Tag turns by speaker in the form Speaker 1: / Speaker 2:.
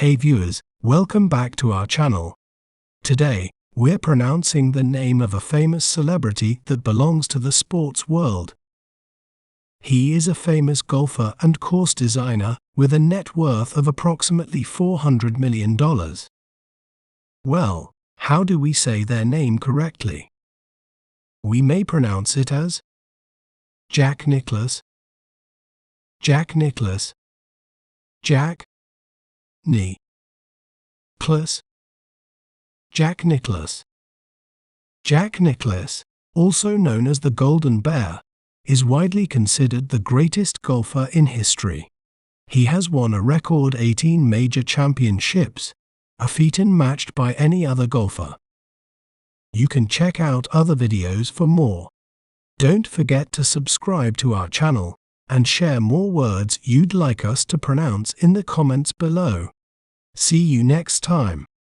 Speaker 1: Hey viewers, welcome back to our channel. Today, we're pronouncing the name of a famous celebrity that belongs to the sports world. He is a famous golfer and course designer with a net worth of approximately $400 million. Well, how do we say their name correctly? We may pronounce it as Jack Nicklaus, Jack Nicklaus, Jack Nicklaus, Jack Nicklaus. Jack Nicklaus, also known as the Golden Bear, is widely considered the greatest golfer in history. He has won a record 18 major championships, a feat unmatched by any other golfer. You can check out other videos for more. Don't forget to subscribe to our channel and share more words you'd like us to pronounce in the comments below. See you next time.